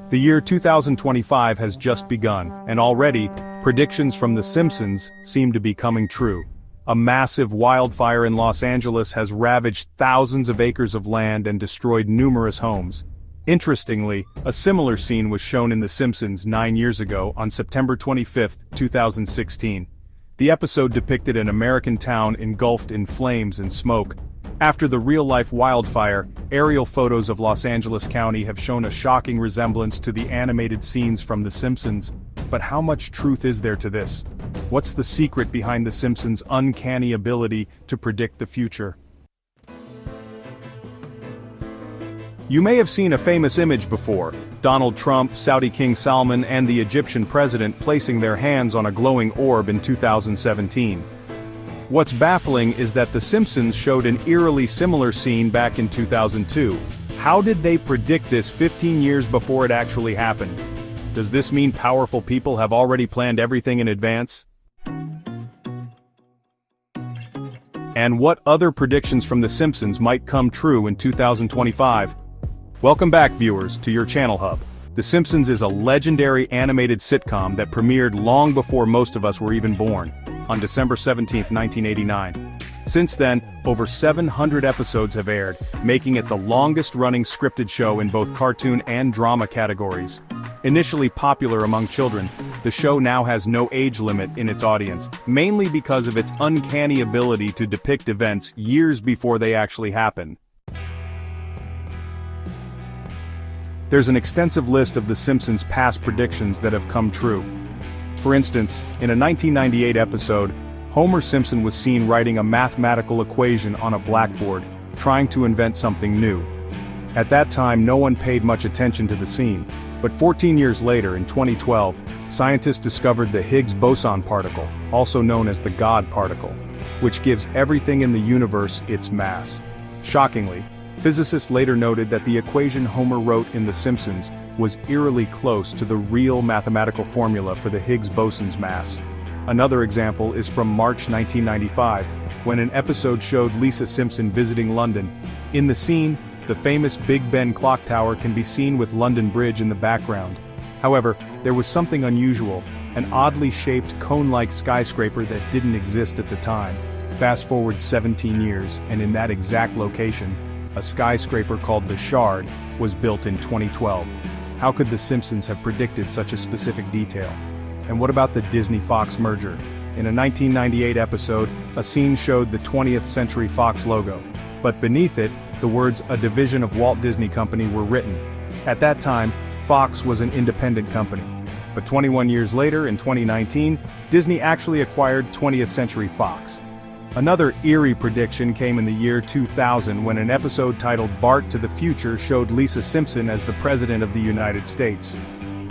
The year 2025 has just begun, and already, predictions from The Simpsons seem to be coming true. A massive wildfire in Los Angeles has ravaged thousands of acres of land and destroyed numerous homes. Interestingly, a similar scene was shown in The Simpsons 9 years ago on September 25, 2016. The episode depicted an American town engulfed in flames and smoke. After the real-life wildfire, aerial photos of Los Angeles County have shown a shocking resemblance to the animated scenes from The Simpsons. But how much truth is there to this? What's the secret behind The Simpsons' uncanny ability to predict the future? You may have seen a famous image before: Donald Trump, Saudi King Salman, and the Egyptian president placing their hands on a glowing orb in 2017. What's baffling is that The Simpsons showed an eerily similar scene back in 2002. How did they predict this 15 years before it actually happened? Does this mean powerful people have already planned everything in advance? And what other predictions from The Simpsons might come true in 2025? Welcome back, viewers, to your channel hub. The Simpsons is a legendary animated sitcom that premiered long before most of us were even born, on December 17, 1989. Since then, over 700 episodes have aired, making it the longest-running scripted show in both cartoon and drama categories. Initially popular among children, the show now has no age limit in its audience, mainly because of its uncanny ability to depict events years before they actually happen. There's an extensive list of The Simpsons' past predictions that have come true. For instance, in a 1998 episode, Homer Simpson was seen writing a mathematical equation on a blackboard, trying to invent something new. At that time, no one paid much attention to the scene, but 14 years later, in 2012, scientists discovered the Higgs boson particle, also known as the God particle, which gives everything in the universe its mass. Shockingly, physicists later noted that the equation Homer wrote in The Simpsons was eerily close to the real mathematical formula for the Higgs boson's mass. Another example is from March 1995, when an episode showed Lisa Simpson visiting London. In the scene, the famous Big Ben clock tower can be seen with London Bridge in the background. However, there was something unusual, an oddly shaped cone-like skyscraper that didn't exist at the time. Fast forward 17 years, and in that exact location, a skyscraper called the Shard was built in 2012. How could The Simpsons have predicted such a specific detail? And what about the Disney-Fox merger? In a 1998 episode, a scene showed the 20th Century Fox logo, but beneath it, the words "a division of Walt Disney Company" were written. At that time, Fox was an independent company. But 21 years later, in 2019, Disney actually acquired 20th Century Fox. Another eerie prediction came in the year 2000 when an episode titled Bart to the Future showed Lisa Simpson as the President of the United States.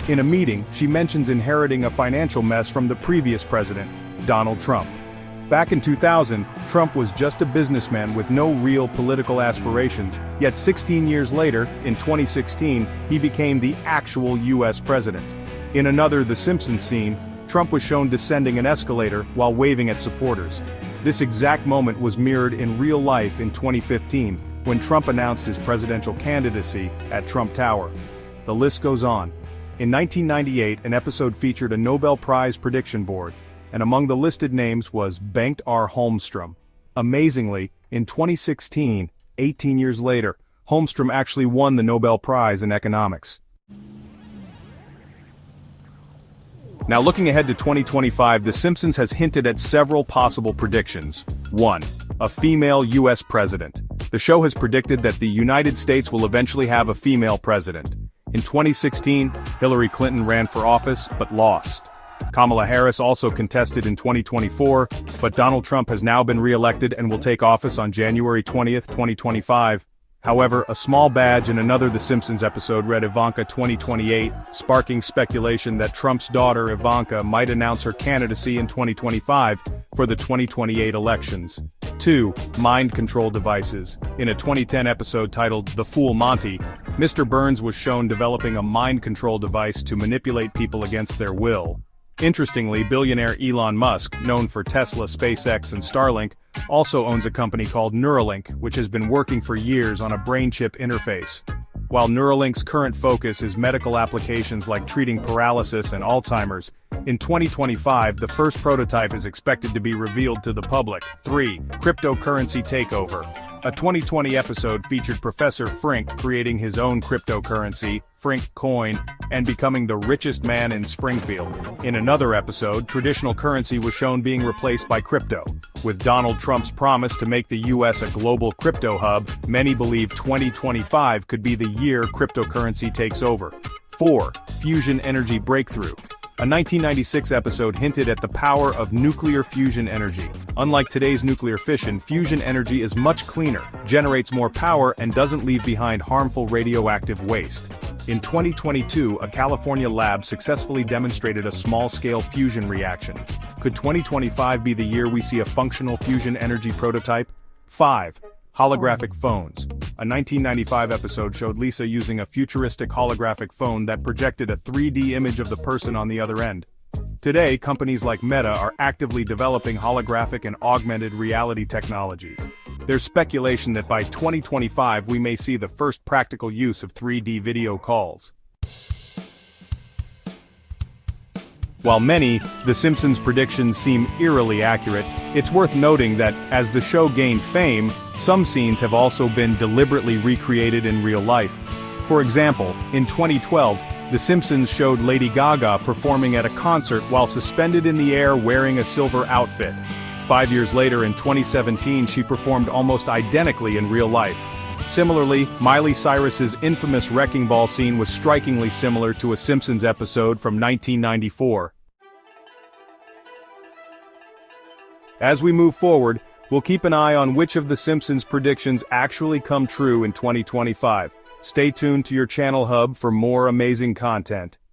In a meeting, she mentions inheriting a financial mess from the previous president, Donald Trump. Back in 2000, Trump was just a businessman with no real political aspirations, yet 16 years later, in 2016, he became the actual US president. In another The Simpsons scene, Trump was shown descending an escalator while waving at supporters. This exact moment was mirrored in real life in 2015, when Trump announced his presidential candidacy at Trump Tower. The list goes on. In 1998, an episode featured a Nobel Prize prediction board, and among the listed names was Bengt R. Holmstrom. Amazingly, in 2016, 18 years later, Holmstrom actually won the Nobel Prize in economics. Now looking ahead to 2025, The Simpsons has hinted at several possible predictions. 1. A female US president. The show has predicted that the United States will eventually have a female president. In 2016, Hillary Clinton ran for office, but lost. Kamala Harris also contested in 2024, but Donald Trump has now been re-elected and will take office on January 20, 2025. However, a small badge in another The Simpsons episode read Ivanka 2028, sparking speculation that Trump's daughter Ivanka might announce her candidacy in 2025 for the 2028 elections. 2. Mind control devices. In a 2010 episode titled The Fool Monty, Mr. Burns was shown developing a mind control device to manipulate people against their will. Interestingly, billionaire Elon Musk, known for Tesla, SpaceX, and Starlink, also owns a company called Neuralink, which has been working for years on a brain chip interface. While Neuralink's current focus is medical applications like treating paralysis and Alzheimer's, in 2025 the first prototype is expected to be revealed to the public. 3. Cryptocurrency takeover. A 2020 episode featured Professor Frink creating his own cryptocurrency, Frink Coin, and becoming the richest man in Springfield. In another episode, traditional currency was shown being replaced by crypto. With Donald Trump's promise to make the US a global crypto hub, many believe 2025 could be the year cryptocurrency takes over. 4. Fusion energy breakthrough. A 1996 episode hinted at the power of nuclear fusion energy. Unlike today's nuclear fission, fusion energy is much cleaner, generates more power, and doesn't leave behind harmful radioactive waste. In 2022, a California lab successfully demonstrated a small-scale fusion reaction. Could 2025 be the year we see a functional fusion energy prototype? 5. Holographic phones. A 1995 episode showed Lisa using a futuristic holographic phone that projected a 3D image of the person on the other end. Today, companies like Meta are actively developing holographic and augmented reality technologies. There's speculation that by 2025 we may see the first practical use of 3D video calls. While many, The Simpsons predictions seem eerily accurate, it's worth noting that, as the show gained fame, some scenes have also been deliberately recreated in real life. For example, in 2012, The Simpsons showed Lady Gaga performing at a concert while suspended in the air wearing a silver outfit. 5 years later in 2017 she performed almost identically in real life. Similarly, Miley Cyrus's infamous Wrecking Ball scene was strikingly similar to a Simpsons episode from 1994. As we move forward, we'll keep an eye on which of the Simpsons predictions actually come true in 2025. Stay tuned to your channel hub for more amazing content.